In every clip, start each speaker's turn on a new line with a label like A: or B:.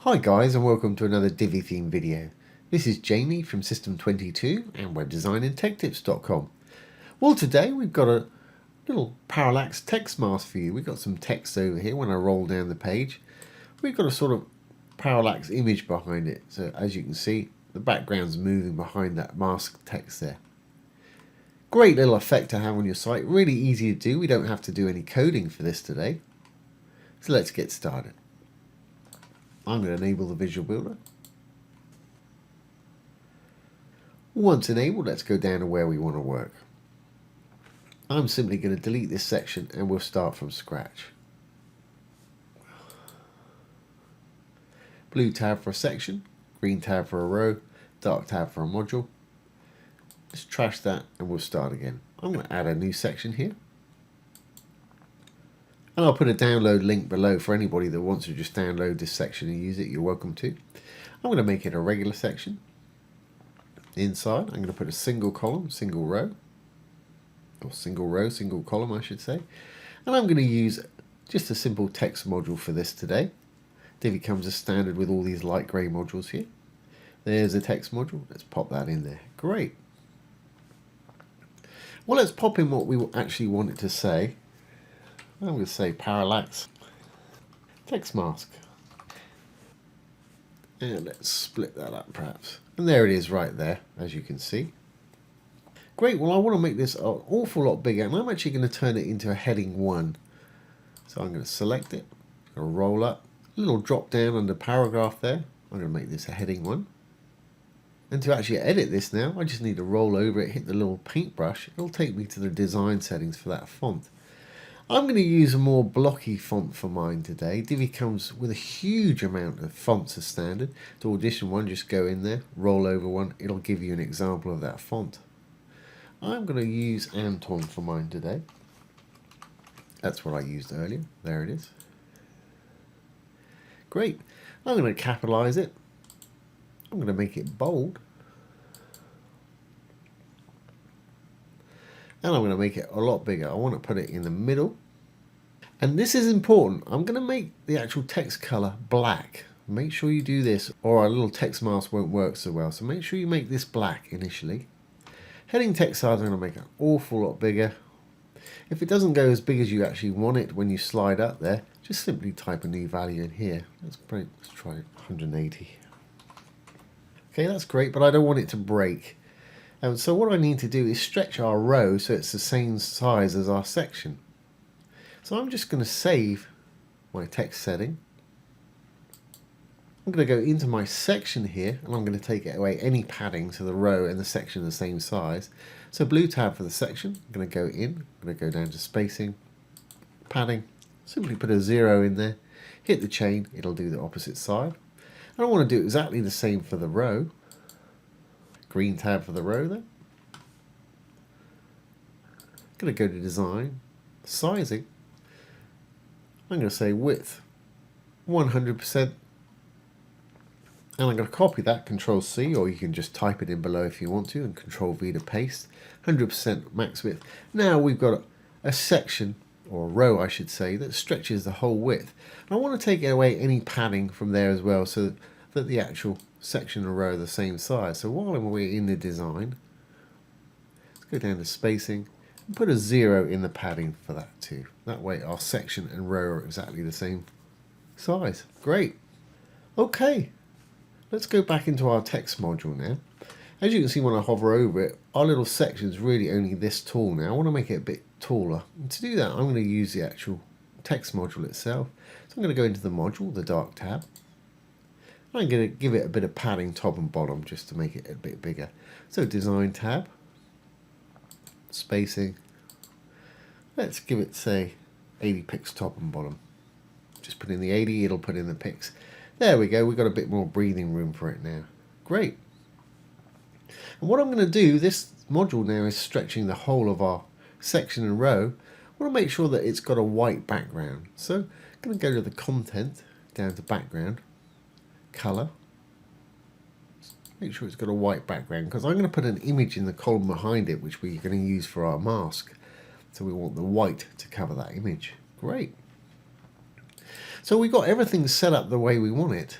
A: Hi guys, and welcome to another Divi Theme video. This is Jamie from System22 and webdesignandtechtips.com. Well, today we've got a little Parallax text mask for you. We've got some text over here. When I roll down the page, we've got a sort of parallax image behind it. So as you can see, the background's moving behind that mask text there. Great little effect to have on your site. Really easy to do. We don't have to do any coding for this today. So let's get started. I'm going to enable the Visual Builder. Once enabled, let's go down to where we want to work. I'm simply going to delete this section and we'll start from scratch. Blue tab for a section, green tab for a row, dark tab for a module. Let's trash that and we'll start again. I'm going to add a new section here. And I'll put a download link below for anybody that wants to just download this section and use it. You're welcome to. I'm going to make it a regular section. Inside, I'm going to put a single column, single row. Or single row, single column, I should say. And I'm going to use just a simple text module for this today. Divi comes as standard with all these light grey modules here. There's a text module. Let's pop that in there. Great. Well, let's pop in what we actually want it to say. I'm going to say Parallax text mask. And let's split that up perhaps. And there it is right there, as you can see. Great, well I want to make this an awful lot bigger, and I'm actually going to turn it into a heading 1. So I'm going to select it, I'm going to roll up, a little drop down under paragraph there. I'm going to make this a heading 1. And to actually edit this now, I just need to roll over it, hit the little paintbrush. It'll take me to the design settings for that font. I'm going to use a more blocky font for mine today. Divi comes with a huge amount of fonts as standard. To audition one, just go in there, roll over one. It'll give you an example of that font. I'm going to use Anton for mine today. That's what I used earlier. There it is. Great. I'm going to capitalize it. I'm going to make it bold. And I'm going to make it a lot bigger. I want to put it in the middle. And this is important. I'm going to make the actual text color black. Make sure you do this or our little text mask won't work so well. So make sure you make this black initially. Heading text size I'm going to make an awful lot bigger. If it doesn't go as big as you actually want it when you slide up there, just simply type a new value in here. Let's try 180. Okay, that's great, but I don't want it to break. So what I need to do is stretch our row so it's the same size as our section. So I'm just going to save my text setting. I'm going to go into my section here and I'm going to take away any padding so the row and the section are the same size. So blue tab for the section, I'm going to go in, I'm going to go down to spacing, padding, simply put a 0 in there, hit the chain, it'll do the opposite side. And I want to do exactly the same for the row. Green tab for the row there. I'm going to go to design, sizing. I'm going to say width 100%. And I'm going to copy that, Control C, or you can just type it in below if you want to, and Control V to paste. 100% max width. Now we've got a section, or a row I should say, that stretches the whole width. And I want to take away any padding from there as well so that the actual section and row are the same size. So while we're in the design, let's go down to spacing and put a 0 in the padding for that too. That way our section and row are exactly the same size. Great. Okay, let's go back into our text module now. As you can see when I hover over it, our little section is really only this tall now. I want to make it a bit taller. And to do that, I'm going to use the actual text module itself. So I'm going to go into the module, the dark tab. I'm going to give it a bit of padding top and bottom just to make it a bit bigger. So design tab, spacing, let's give it say 80 pixels top and bottom. Just put in the 80, it'll put in the pixels. There we go, we've got a bit more breathing room for it now. Great. And what I'm going to do, this module now is stretching the whole of our section and row. I want to make sure that it's got a white background. So I'm going to go to the content, down to background, color. Make sure it's got a white background because I'm going to put an image in the column behind it which we're going to use for our mask. So we want the white to cover that image. Great. So we've got everything set up the way we want it.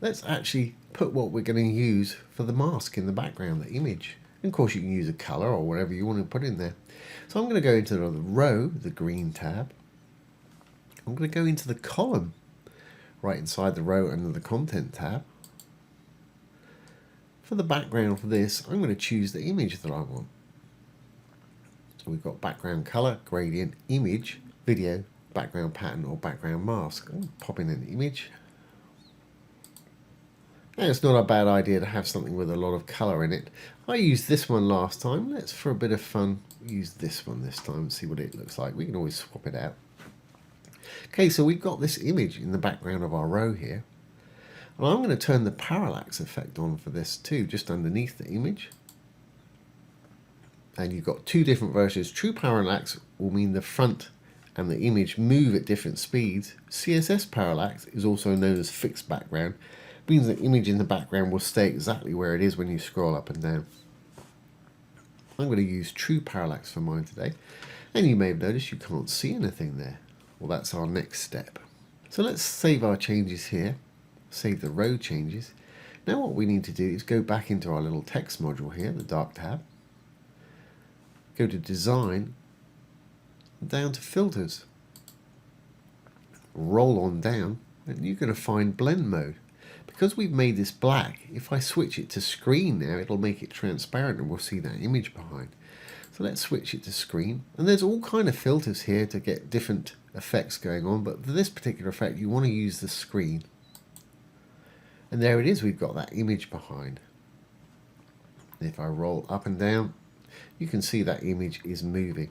A: let's actually put what we're going to use for the mask in the background, the image. And of course you can use a color or whatever you want to put in there. So I'm going to go into the row, the green tab. I'm going to go into the column right inside the row under the content tab. For the background for this, I'm going to choose the image that I want. So we've got background color, gradient, image, video, background pattern or background mask. I'll pop in an image. Now it's not a bad idea to have something with a lot of color in it. I used this one last time. Let's, for a bit of fun, use this one this time and see what it looks like. We can always swap it out. Okay, so we've got this image in the background of our row here. And I'm going to turn the parallax effect on for this too, just underneath the image. And you've got two different versions. True parallax will mean the front and the image move at different speeds. CSS parallax is also known as fixed background. It means the image in the background will stay exactly where it is when you scroll up and down. I'm going to use true parallax for mine today. And you may have noticed you can't see anything there. Well, that's our next step. So let's save our changes here. Save the row changes. Now what we need to do is go back into our little text module here, the dark tab. Go to design, down to filters. Roll on down and you're going to find blend mode. Because we've made this black, if I switch it to screen now, it'll make it transparent and we'll see that image behind. So let's switch it to screen. And there's all kind of filters here to get different effects going on, but for this particular effect you want to use the screen. And there it is, we've got that image behind. If I roll up and down, you can see that image is moving.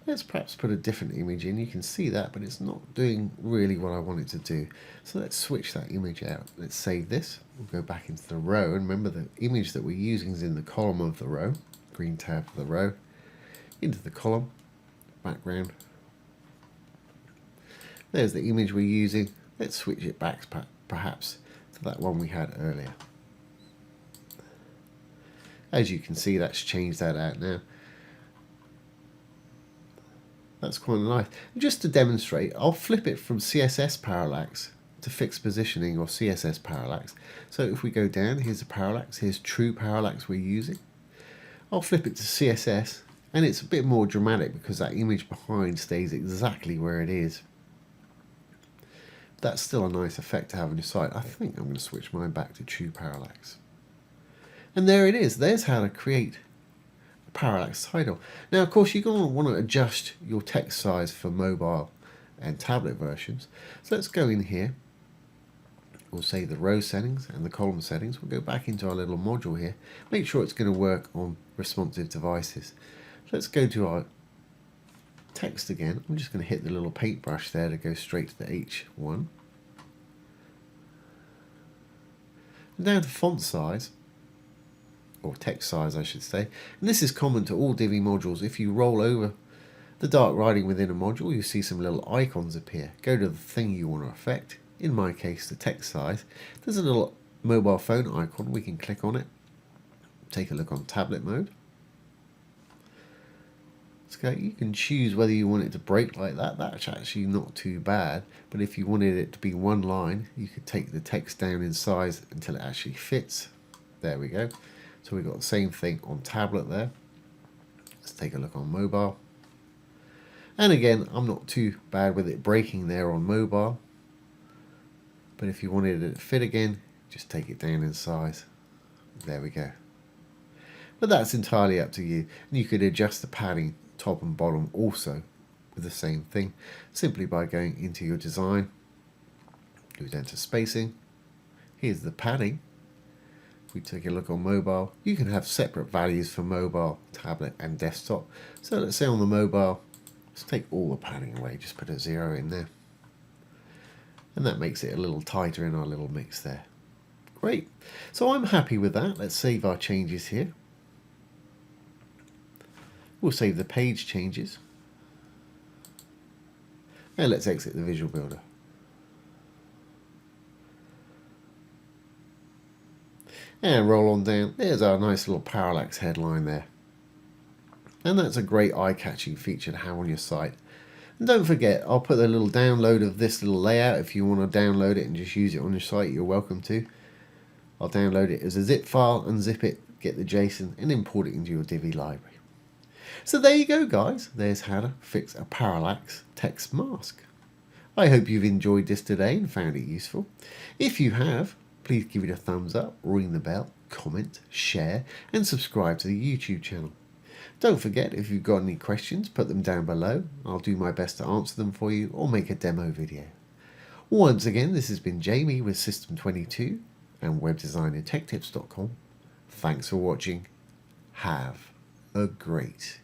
A: Let's perhaps put a different image in. You can see that, but it's not doing really what I want it to do. So let's switch that image out. Let's save this. We'll go back into the row. And remember, the image that we're using is in the column of the row. Green tab for the row. Into the column. Background. There's the image we're using. Let's switch it back perhaps to that one we had earlier. As you can see, that's changed that out now. That's quite nice. And just to demonstrate, I'll flip it from CSS parallax to fixed positioning or CSS parallax. So if we go down, here's the parallax, here's true parallax we're using. I'll flip it to CSS and it's a bit more dramatic because that image behind stays exactly where it is. That's still a nice effect to have on your site. I think I'm going to switch mine back to true parallax. And there it is. There's how to create a parallax title. Now, of course, you're going to want to adjust your text size for mobile and tablet versions. So let's go in here. We'll save the row settings and the column settings. We'll go back into our little module here. Make sure it's going to work on responsive devices. Let's go to our text again. I'm just going to hit the little paintbrush there to go straight to the H1. And down to font size, or text size I should say. And this is common to all Divi modules. If you roll over the dark writing within a module, you see some little icons appear. Go to the thing you want to affect. In my case, the text size. There's a little mobile phone icon. We can click on it. Take a look on tablet mode. Okay, you can choose whether you want it to break like that. That's actually not too bad. But if you wanted it to be one line, you could take the text down in size until it actually fits. There we go. So we've got the same thing on tablet there. Let's take a look on mobile. And again, I'm not too bad with it breaking there on mobile. But if you wanted it to fit again, just take it down in size. There we go. But that's entirely up to you. And you could adjust the padding top and bottom also with the same thing, simply by going into your design, go down to spacing. Here's the padding. If we take a look on mobile, you can have separate values for mobile, tablet and desktop. So let's say on the mobile, let's take all the padding away, just put a 0 in there. And that makes it a little tighter in our little mix there. Great. So I'm happy with that. Let's save our changes here. We'll save the page changes. And let's exit the Visual Builder. And roll on down. There's our nice little parallax headline there. And that's a great eye-catching feature to have on your site. And don't forget, I'll put a little download of this little layout. If you want to download it and just use it on your site, you're welcome to. I'll download it as a zip file, unzip it, get the JSON and import it into your Divi library. So there you go guys, there's how to fix a parallax text mask. I hope you've enjoyed this today and found it useful. If you have, please give it a thumbs up, ring the bell, comment, share and subscribe to the YouTube channel. Don't forget, if you've got any questions, put them down below. I'll do my best to answer them for you or make a demo video. Once again, this has been Jamie with System22 and webdesignandtechtips.com. Thanks for watching. Have a great